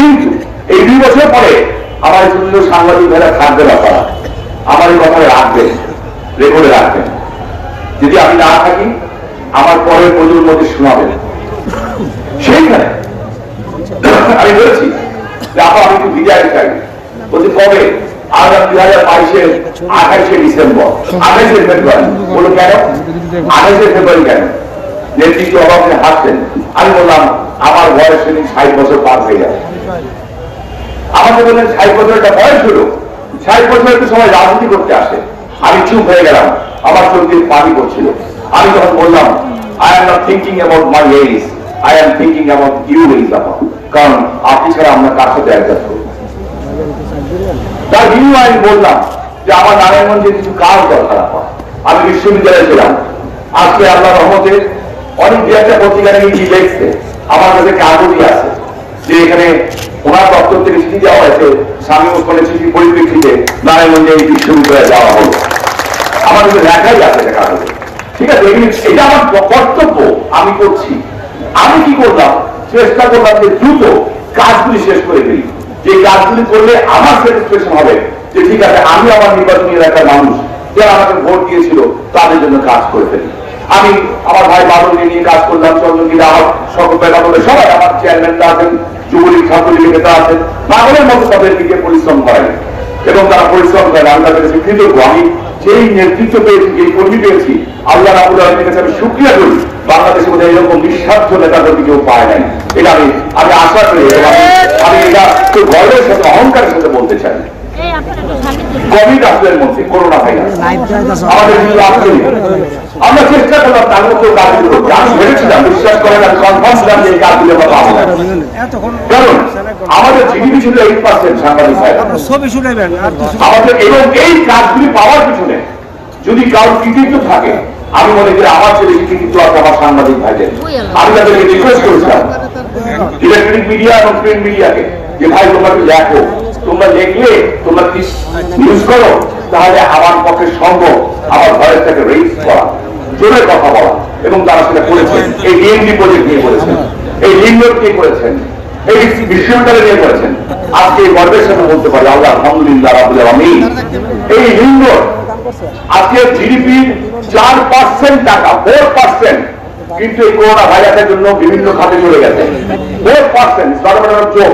কিন্তু এই 2 বছর পরে আমার জন্য সাংবাদিক ভাইরা থাকবে না, তারা আমার এই কথা রাখবেন, রেকর্ডে রাখবেন। যদি আমি না থাকি আমার পরের প্রজন্মকে শোনাবেন। সেইখানে আমি বলেছি যে আপা আমি একটু বিদায় চাই। বলছি কবে? আগামী 2022-এর 28শে ডিসেম্বর, 28শে ফেব্রুয়ারি। বলো কেন 28শে ফেব্রুয়ারি কেন? নেতৃত্ব অভাবে হাসছেন। আমি বললাম আমার বয়স সেদিন 60 বছর পার হয়ে যাবে। আমাকে বললেন 60 বছর একটা বয়স হলো, 60 বছর একটু সবাই রাজনীতি করতে আসে। আমি চুপ হয়ে গেলাম, আমার চোখ দিয়ে পানি পড়ছিল। আমি তখন বললাম I am not thinking about my age, I am thinking about you age আপা। কারণ আপনি ছাড়া আমরা কার সাথে অ্যাডজাস্ট করব। তার বিনিময়ে আমি বললাম যে আমার নারায়ণগঞ্জে কিছু কাজ দরকার আপা। আমি বিশ্ববিদ্যালয়ে ছিলাম। আজকে আল্লাহ রহমতে অনেক দু একটা পত্রিকা নিয়ে দেখছে, আমার কাছে কাগজই আছে যে এখানে ওনার দপ্তর থেকে চিঠি দেওয়া হয়েছে, স্বামী ওসমানের চিঠির পরিপ্রেক্ষিতে নারায়ণগঞ্জে এই বিশ্ববিদ্যালয়ে যাওয়া হলো। আমার কাছে লেখাই আছে এটা কাগজে। ঠিক আছে, এটা আমার কর্তব্য, আমি করছি। আমি কি করলাম? চেষ্টা করলাম যে দ্রুত কাজগুলি শেষ করে দিই, যে কাজগুলি করলে আমার স্যাটিসফ্যাকশন হবে যে ঠিক আছে আমি আমার নির্বাচনী এলাকার মানুষ যারা আমাকে ভোট দিয়েছিল তাদের জন্য কাজ করে ফেলি। আমি আমার ভাই বাদলকে নিয়ে কাজ করলাম, চন্দ্রগীরা আমার সকল সবাই আমার চেয়ারম্যানরা আছেন, যুবলীগ ছাত্রলীগের নেতা আছেন, পাগলের মতো তাদের দিকে পরিশ্রম করেন এবং তারা পরিশ্রম করেন। আমি তাদের কাছে কৃতজ্ঞ। আমি যেই নেতৃত্ব পেয়েছি, যেই কর্মী পেয়েছি, আল্লাহ রাব্বুল আলামিনের কাছে আমি শুকরিয়া করি। বাংলাদেশে মধ্যে এরকম নিঃস্বার্থ নেতাদেরকে কেউ পায় নাই। এটা আমি আশা করি, আমি এটা খুব গর্বের সাথে অহংকারের সাথে বলতে চাই। কোভিড আসলের মধ্যে করোনা ভাইরাস আমাদের কিন্তু আসলে আমরা চেষ্টা করলাম তার মধ্যে কাজগুলো করতে। আমি ভেবেছিলাম, বিশ্বাস করেন, আমি কনফার্ম ছিলাম যে এই কাজগুলো আমরা পাবো না। কারণ আমাদের জিডিপি ছিল 8% সাংবাদিক ভাইরা আমাদের, এবং এই কাজগুলি পাওয়ার পিছনে যদি কারোর কৃতিত্ব থাকে, আমি মনে করি আমার ছেলে কৃতিত্ব আছে আমার সাংবাদিক ভাইদের। আমি তাদেরকে রিকোয়েস্ট করেছিলাম ইলেকট্রনিক মিডিয়া এবং প্রিন্ট মিডিয়াকে যে ভাই তোমরা একটু দেখো, তোমরা দেখলে তোমরা নিউজ করো, তাহলে আমার পক্ষে সম্ভব আমার ভয়েসটাকে রেইজ করা, জোরে কথা বলা। এবং তারা সেটা করেছেন। এই ডিএমডি প্রজেক্ট নিয়ে করেছেন, এই লিঙ্গক নিয়ে করেছেন, এই বিশ্ববিদ্যালয় নিয়ে করেছেন। আজকে এই গর্বের সাথে বলতে পারি আল্লাহ আলহামদুলিল্লাহ রাব্বুল আলামিন। এই লিঙ্গক আজকে জিডিপির 4% টাকা, 4%, কিন্তু এই করোনা ভাইরাসের জন্য বিভিন্ন খাতে চলে গেছে। 4% যোগ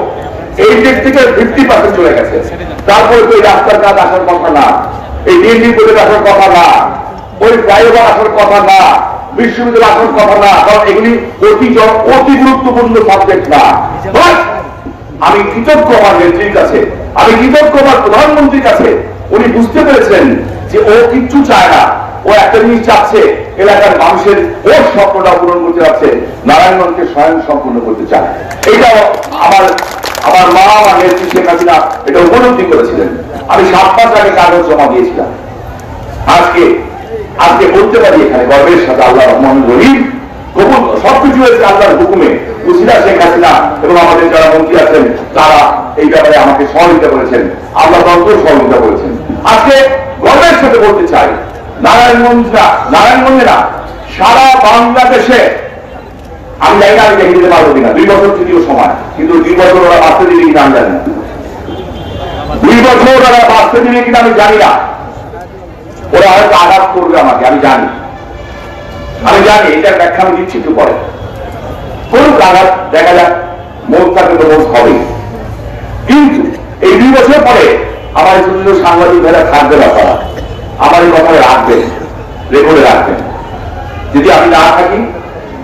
এই দিক থেকে 50% চলে গেছে। তারপরে তো এই রাস্তার কাজ আসার কথা না, এই ডিএনডি প্রজেক্ট আসার কথা না, ওই ফ্লাইওভার আসার কথা না, বিশ্ববিদ্যালয় আসার কথা না, কারণ এগুলি অতি গুরুত্বপূর্ণ সাবজেক্ট না। আমি কৃতজ্ঞ আমার নেত্রীর কাছে, আমি কৃতজ্ঞ আমার প্রধানমন্ত্রীর কাছে। উনি বুঝতে পেরেছেন যে ও কিচ্ছু চায় না, ও একটা জিনিস চাচ্ছে, এলাকার মানুষের ওর স্বপ্নটা পূরণ করতে যাচ্ছে, নারায়ণগঞ্জকে স্বয়ং সম্পূর্ণ করতে চায়। এটা আমার মা, আমার নেত্রী শেখ হাসিনা এটা উপলব্ধি করেছিলেন। আমি 7 মাস আগে কাগজ জমা দিয়েছিলাম। আজকে বলতে পারি এখানে গর্বের সাথে আল্লাহ রহমান রহিম, সবকিছু হয়েছে আল্লাহর হুকুমে। উসিলা শেখ হাসিনা এবং আমাদের যারা মন্ত্রী আছেন তারা এই ব্যাপারে আমাকে সহযোগিতা করেছেন, আল্লাহ তন্ত্র সহযোগিতা করেছেন। আজকে গর্বের সাথে বলতে চাই নারায়ণগঞ্জে না, সারা বাংলাদেশে আমি জানি না আমি দেখে দিতে পারবো কিনা, 2 বছর তৃতীয় সময়, কিন্তু 2 বছর ওরা বাঁচতে দিবে কিনা আমি জানি না। 2 বছর ওরা বাঁচতে দিবে কিনা আমি জানি না। ওরা হয়তো আঘাত করবে আমাকে, আমি জানি। এটার ব্যাখ্যা আমি দিচ্ছি একটু পরে। করুক আঘাত, দেখা যাক, মত থাকলে তো মত হবেই। কিন্তু এই 2 বছর পরে আমার জন্য সাংবাদিক ভাইরা থাকবে না, তারা আমার এই কথা রাখবেন, রেকর্ডে রাখবেন। যদি আমি না থাকি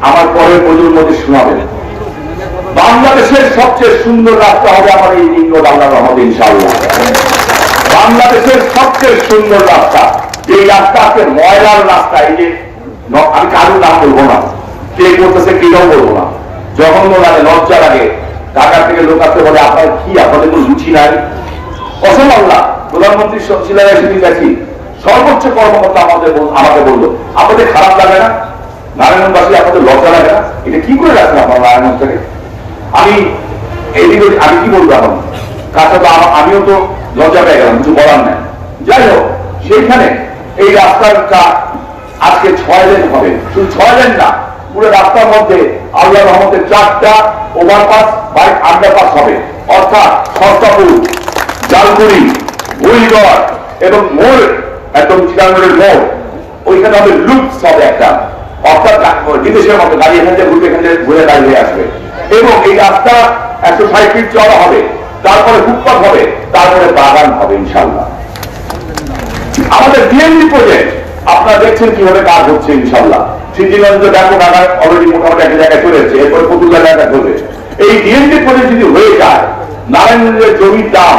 আমার পরের প্রজন্মকে শোনাবেন। বাংলাদেশের সবচেয়ে সুন্দর রাস্তা হবে আমার এই লিঙ্গক, আল্লাহর রহমতে ইনশাআল্লাহ। বাংলাদেশের সবচেয়ে সুন্দর রাস্তা, যে রাস্তা আছে ময়লার রাস্তা, এই যে আমি কারোর নাম বলবো না, কে করতেছে কেউ বলবো না, জঘন্য লাগে, লজ্জা লাগে। ঢাকা থেকে লোক আসতে বলে আপনার কি, আপনাদের কোনো রুচি নাই? কসম আল্লাহ, প্রধানমন্ত্রী শিলায় সেদিন গেছি, সর্বোচ্চ কর্মকর্তা আমাকে বললো আপনাদের খারাপ লাগে না? নারায়ণগঞ্জবাসী আপনাদের লজ্জা লাগে না? এটা কি করে রাখেন আপনার নারায়ণগঞ্জটাকে? আমি এইদিকে আমি কি বলবো এখন, কাছে তো আমিও তো লজ্জা পেয়ে গেলাম, কিছু বলার নাই। যাই হোক, সেইখানে এই রাস্তাটা আজকে 6 লেন হবে, শুধু 6 লেন না, পুরো রাস্তার মধ্যে আল্লাহ রহমতে 4টা ওভারপাস বা আন্ডারপাস হবে, অর্থাৎ সস্তাপুর, জালকুড়ি, ভুইগড় এবং মোড়, একদম চিটাগড়ের মোড়, ওইখানে হবে লুপস হবে একটা, অর্থাৎ বিদেশের মতো গাড়ি এখান থেকে ঘুরে ঘুরে দাঁড়িয়ে আসবে। এবং এই রাস্তা 160 ফিট চওড়া হবে, তারপরে ফুটপাথ হবে, তারপরে বাগান হবে ইনশাল্লাহ। আমাদের ডিএমডি প্রজেক্ট আপনারা দেখছেন কিভাবে কাজ হচ্ছে ইনশাল্লাহ। সিদ্ধিগঞ্জ ব্যাপক আকার অলরেডি মোটামুটি একটা জায়গায় চলে এসেছে, এরপরে ফতুল্লা জায়গা চলবে। এই ডিএমডি প্রজেক্ট যদি হয়ে যায়, নারায়ণগঞ্জের জমির দাম,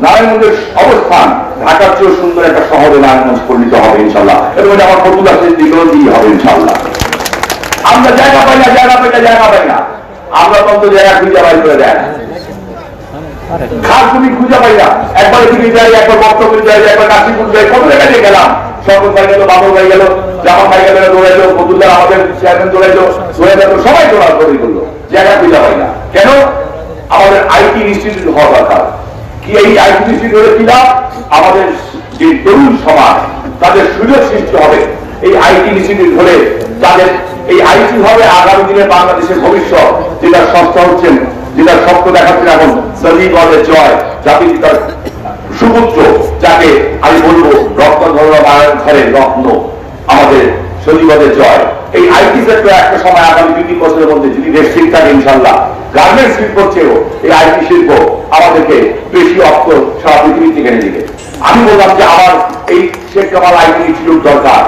নারায়ণগঞ্জের অবস্থান ঢাকার চেয়েও সুন্দর একটা শহরে নারায়ণগঞ্জ পরিণত হবে ইনশাল্লাহ। এবং আমার ফতুল্লা সিদ্ধিগঞ্জই হবে ইনশাল্লাহ। আমরা জায়গা পাই না, জায়গা পাই না, আমরা তো জায়গা খুঁজে বাড়ি করে দেয় না, খাস তুমি খুঁজে পাই না। একবার এদিকে যাই, একবার বক্তব্য যাই, একবার কাশীপুর যাই, কত জায়গায় দিয়ে গেলাম, শঙ্কর ভাই গেল, বাবুর ভাই গেল, জামান ভাই গেল, দৌড়াইলো, ফতুল্লাহ আমাদের চেয়ারম্যান দৌড়াইলো, সবাই দৌড়াদৌড়ি করলো, জায়গা খুঁজে পাই না। কেন? আমাদের আইটি ইনস্টিটিউট হওয়া দরকার। কি এই আইটি ইনস্টিটিউট হলে কিনা আমাদের যে তরুণ সমাজ, তাদের সুযোগ সৃষ্টি হবে। এই আইটি ইনস্টিটিউট হলে তাদের এই আইটি হবে আগামী দিনে বাংলাদেশের ভবিষ্যৎ, যেটা সংস্থা হচ্ছেন, যেটা স্বপ্ন দেখাচ্ছেন এখন সলিগড়ের জয়, জাতির পিতার সুপুত্র, যাকে আমি বলবো রক্ত ধরার ঘরের রত্ন, আমাদের সলিগড়ের জয়। এই আইটি সেক্টর একটা সময় আগামী 2-3 বছরের মধ্যে যদি দেশ ঠিক থাকে ইনশাল্লাহ, গার্মেন্টস শিল্পের চেয়েও এই আইটি শিল্প আমাদেরকে বেশি অর্থ সারা পৃথিবী থেকে এনে দিবে। আমি বললাম যে আমার এই শেখ কামাল আইটি ইনস্টিটিউট দরকার।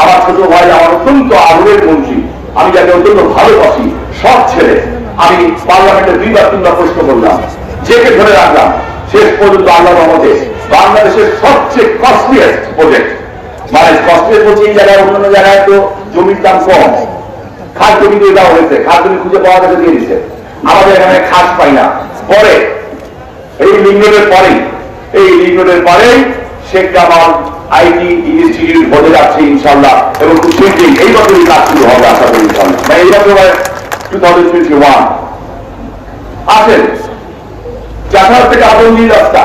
আমার ছোট ভাই আমার অত্যন্ত আদরের মন্ত্রী, আমি যাকে অত্যন্ত ভালোবাসি, সব ছেড়ে আমি পার্লামেন্টে 2-3বার প্রশ্ন করলাম, যেকে ধরে রাখলাম, শেষ পর্যন্ত আল্লাহর রহমতে বাংলাদেশের সবচেয়ে কস্টলিয়েস্ট প্রজেক্ট, মানে কস্টলিয়েস্ট বলছে এই জায়গায়, অন্যান্য জায়গায় তো জমির দাম কম, খাস জমি দিয়ে দেওয়া হয়েছে, খাস জমি খুঁজে পাওয়া গেছে দিয়ে দিচ্ছে, আমাদের এখানে খাস পাই না। পরে এই লিঙ্গনের পরেই শেখ কামাল আইটি ইনস্টিটিউট হতে যাচ্ছে ইনশাল্লাহ, এবং খুব শীঘ্রই এই বছরই কাজ শুরু হবে আশা করি ইনশাল্লাহ। এই বছর 2021 আসেন চাষার থেকে আদমজি রাস্তা,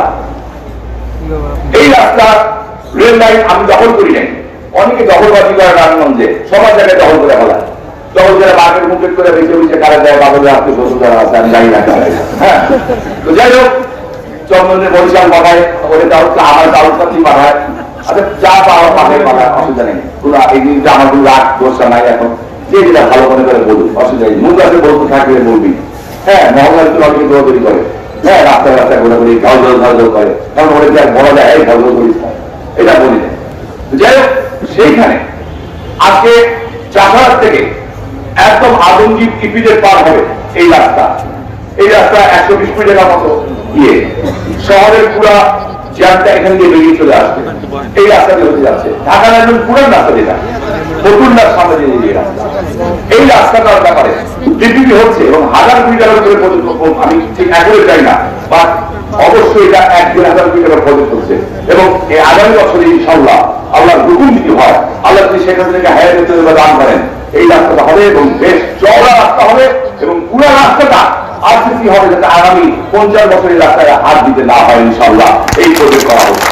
এই রাস্তা রেল লাইন আমি দখল করি নাই, অনেকে দখলবাজি করে নারায়ণগঞ্জে, সবার জায়গায় দখল করে ফেলায়, দখল করে বাঘের মুখে করে বেঁচে কারা যায়, বাদলের আত্মীয় শ্বশুর যারা আছে আমি জানি না। হ্যাঁ, তো যাই হোক, চন্দনের বরিশাল পাঠায়, আমার দারুস্তান্তি পাঠায়, আচ্ছা যা পাওয়া পাঠায় অসুবিধা নেই, এই জিনিসটা আমার কোনো রাগ দোষা নাই। এখন যে যেটা ভালো মনে করে বলুন, অসুবিধা নেই, মুখ আছে বলতে থাকলে বলবি। হ্যাঁ, মহল্লার তো অনেকে দৌড়াদৌড়ি করে, হ্যাঁ রাস্তায় ঘোরাঘুরি ঝলঝল করে, কারণ ওদের যা বলা যায় এই ঝলঝল করিস না, এটা বলি না। যাই হোক, সেইখানে আজকে চাষার থেকে একদম আদমজীব ইপিজেড পার হবে এই রাস্তা। এই রাস্তা 120 মিটার মতো গিয়ে শহরের পুরা জ্যামটা এখান দিয়ে বেরিয়ে চলে আসবে, এই রাস্তা দিয়ে হতে যাচ্ছে। ঢাকা একদম পুরান রাস্তা যেটা ফতুল্লার সামনে দিয়ে রাস্তা, এই রাস্তাটার ব্যাপারে ডিপিপি হচ্ছে এবং 1000 মিটারের উপরে প্রজেক্ট, আমি ঠিক একবারে চাই না, বা অবশ্যই এটা 1-2,000 মিটারের প্রজেক্ট হচ্ছে। এবং এই আগামী বছরে ইনশাল্লাহ আল্লাহর হুকুম যদি হয়, আল্লাহ যদি সেখান থেকে হায়াতে দান করেন, এই রাস্তাটা হবে এবং বেশ চওড়া রাস্তা হবে, এবং পুরো রাস্তাটা আরসিসি হবে, যাতে আগামী 50 বছরের রাস্তায় হাত দিতে না হয় ইনশাল্লাহ এই প্রজেক্ট করা হচ্ছে।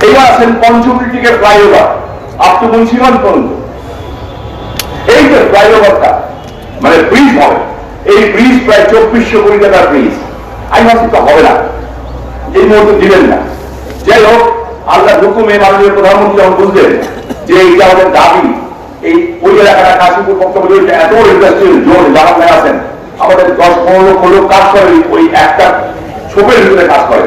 এইবার আছেন পঞ্চমী থেকে ফ্লাইওভার আপ টু মুন্সিগঞ্জ পর্যন্ত। এই যে ফ্লাইওভারটা মানে ব্রিজ হবে, এই ব্রিজ প্রায় 2400 কোটি টাকার ব্রিজ। আমি ভাবছি তো হবে না, এই মুহূর্তে দিলেন না। যাই হোক, আল্লাহ হুকুমে মাননীয় প্রধানমন্ত্রী যখন বুঝলেন যে এইটা আমাদের দাবি, এই ওই এলাকাটা কাশীপুর বক্তব্য এত বড় ইন্ডাস্ট্রিয়াল জোন, যারা ভাই আছেন আমাদের 10-15 লক্ষ লোক কাজ করে ওই একটা ছোপের ভিতরে কাজ করে।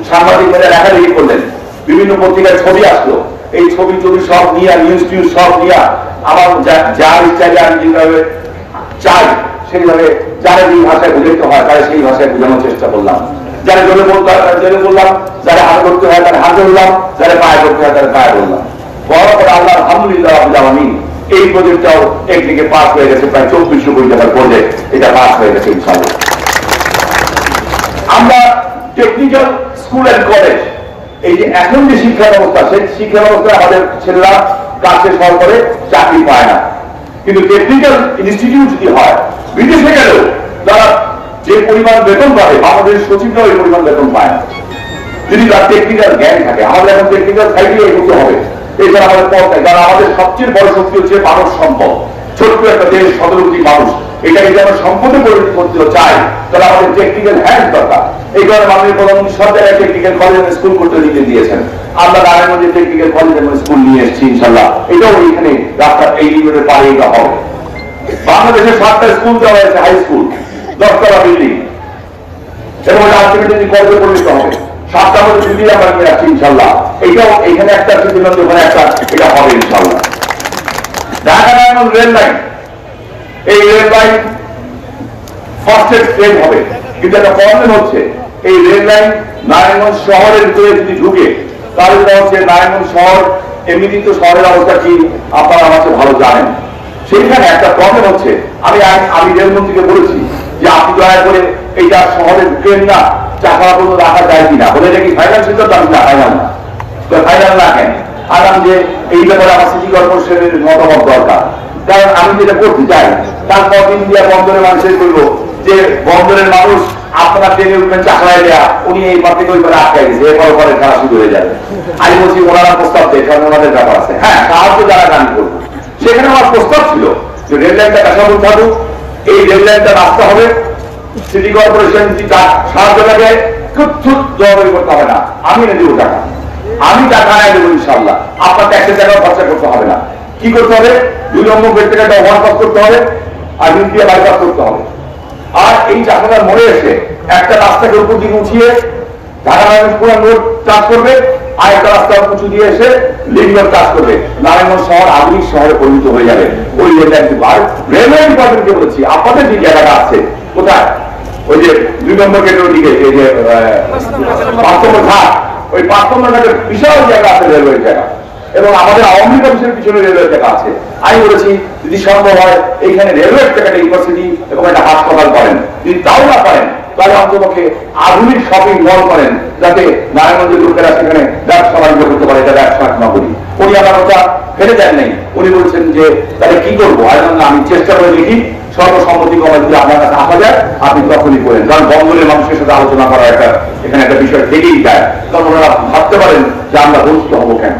সাংবাদিক মেয়েরা লেখালেখি করলেন, বিভিন্ন পত্রিকায় ছবি আসলো, এই ছবি সব নিয়ে নিউজ টিউজ সব নিয়ে আমার যার ইচ্ছাকে আমি যেভাবে চাই সেইভাবে যারা যেই ভাষায় বুঝাইতে হয় তারা সেই ভাষায় বোঝানোর চেষ্টা করলাম। যারা জলে বলতে হয় তারা জলে বললাম, যারা হাতে করতে হয় তারা হাতে বললাম, যারা পায়ে করতে হয় তারা পায়ে বললাম। বড় করে আল্লাহ আলহামদুলিল্লাহ আমি এই প্রজেক্টটাও একদিকে পাস হয়ে গেছে, প্রায় 2400 কোটি টাকার প্রজেক্ট, এটা পাস হয়ে গেছে ইনশাআল্লাহ। আমরা টেকনিক্যাল স্কুল এন্ড কলেজ, এই যে এখন যে শিক্ষা ব্যবস্থা, সেই শিক্ষা ব্যবস্থায় আমাদের ছেলেরা কাজ শেষ হওয়ার পরে চাকরি পায় না। কিন্তু টেকনিক্যাল ইনস্টিটিউট যদি হয়, বিদেশে গেলেও তারা যে পরিমাণ বেতন পাবে, বাংলাদেশ সচিবরাও এই পরিমাণ বেতন পায় না যদি তার টেকনিক্যাল জ্ঞান থাকে। আমাদের এখন টেকনিক্যাল সাইডে এগোতে হবে, এছাড়া আমাদের পথ নেই। কারণ আমাদের সবচেয়ে বড় শক্তি হচ্ছে মানব সম্পদ। ছোট্ট একটা দেশ, 17 কোটি মানুষ, এটাকে যদি আমরা সম্পদে পরিণত করতে চাই তাহলে আমাদের টেকনিক্যাল হ্যান্ড দরকার। এই কারণে মাননীয় প্রধানমন্ত্রী সব জায়গায় টেকনিক্যাল কলেজ এবং স্কুল করতে দিয়েছেন। আমরা নারায়ণগঞ্জে টেকনিক্যাল কলেজ এবং স্কুল নিয়ে এসেছি ইনশাল্লাহ। এটাও এইখানে রাস্তার এই লিমিটের পারে এটা হবে। বাংলাদেশের 7টা স্কুল দেওয়া হয়েছে, হাই স্কুল, 10তলা বিল্ডিং, এবং আলটিমেটলি কলেজে পরিণত হবে। 7টা মধ্যে যদি আমরা নিয়ে আসছি ইনশাল্লাহ। এইটাও এখানে একটা আছে, ওখানে একটা, এটা হবে ইনশাল্লাহ। ঢাকা নারায়ণগঞ্জ রেল লাইন, এই রেল লাইন ফার্স্ট ট্রেন হবে, কিন্তু একটা প্রবলেম হচ্ছে এই রেল লাইন নারায়ণগঞ্জ শহরের ভিতরে যদি ঢুকে তাহলে হচ্ছে নারায়ণগঞ্জ শহর, এমনিতেই তো শহরের অবস্থা কি আপনারা আমাকে ভালো জানেন। সেইখানে একটা প্রবলেম হচ্ছে, আমি রেলমন্ত্রীকে বলেছি যে আপনি দয়া করে এইটা শহরের ট্রেন না চাকা পর্যন্ত রাখা যায় কিনা, বলে এটা কি ফাইনাল সিদ্ধান্ত? আমি না, ফাইনাল না। ফাইনাল না কেন? আগাম যে এই ব্যাপারে আমার সিটি কর্পোরেশনের মতামত দরকার, কারণ আমি যেটা করতে চাই তারপর ইন্ডিয়া বন্দরের মানুষের বলবো যে বন্দরের মানুষ আপনারা ট্রেনে উঠবেন চাকরায় দেয়া, উনি এই পথে ওই করে আটকাই গেছে, এরপর পরে খেলা শুরু হয়ে যাবে। আমি বলছি ওনারা প্রস্তাব দেয়, কারণ ওনাদের ব্যাপার আছে। হ্যাঁ, সাহায্য যারা গান করবো, সেখানে আমার প্রস্তাব ছিল যে রেল লাইনটা কাঁচাবুল থাকুক, এই রেল লাইনটা রাস্তা হবে, সিটি কর্পোরেশন যদি সাহায্য লাগে কিচ্ছু জবাবি করতে হবে না, আমি এনে দেবো টাকা, আমি টাকা এনে দেবো ইনশাল্লাহ। আপনার ট্যাক্সের টাকা খরচা করতে হবে না। কি করতে হবে? 2 নম্বর বেড থেকে একটা ওভারপাস করতে হবে, আর ইন্ডিয়া বাইপাস করতে হবে। আর এই চাকরার মোড়ে এসে একটা রাস্তাকে উপর দিকে উঠিয়ে ঢাকা নারায়ণগঞ্জ পুরো রোড চাষ করবে, আর একটা রাস্তা উঁচু দিয়ে এসে লিং রোড চাষ করবে। নারায়ণগঞ্জ শহর আধুনিক শহরে পরিণত হয়ে যাবে। ওই রেলওয়ে ডিপার্টমেন্টকে বলেছি আপনাদের যে জায়গাটা আছে কোথায়, ওই যে 2 নম্বর গেটের দিকে, এই যে 5 নম্বর ঘাট, ওই 5 নম্বর ঘাটের বিশাল জায়গা আছে রেলওয়ে জায়গা, এবং আমাদের আওয়ামী অফিসের পিছনে রেলওয়ে জায়গা আছে। আমি বলেছি যদি সম্ভব হয় এইখানে রেলওয়ে জায়গাটা ইউনিভার্সিটি এবং একটা হাসপাতাল করেন, যদি তাও না পারেন তাহলে অন্তপক্ষে আধুনিক শপিং মল করেন, যাতে নারায়ণগঞ্জের লোকেরা সেখানে ব্যবসা বাণিজ্য করতে পারে। এটা ব্যবসা নগরী। উনি আমার কথা ফেলে দেন নাই, উনি বলছেন যে তাহলে কি করবো, আমি চেষ্টা করে দেখি সর্বসম্মতি করা যদি আপনার কাছে আসা যায় আপনি তখনই করেন। কারণ বন্দরের মানুষের সাথে আলোচনা করা এখানে একটা বিষয় থেকেই যায়, কারণ ওনারা ভাবতে পারেন যে আমরা বঞ্চিত হবো কেন।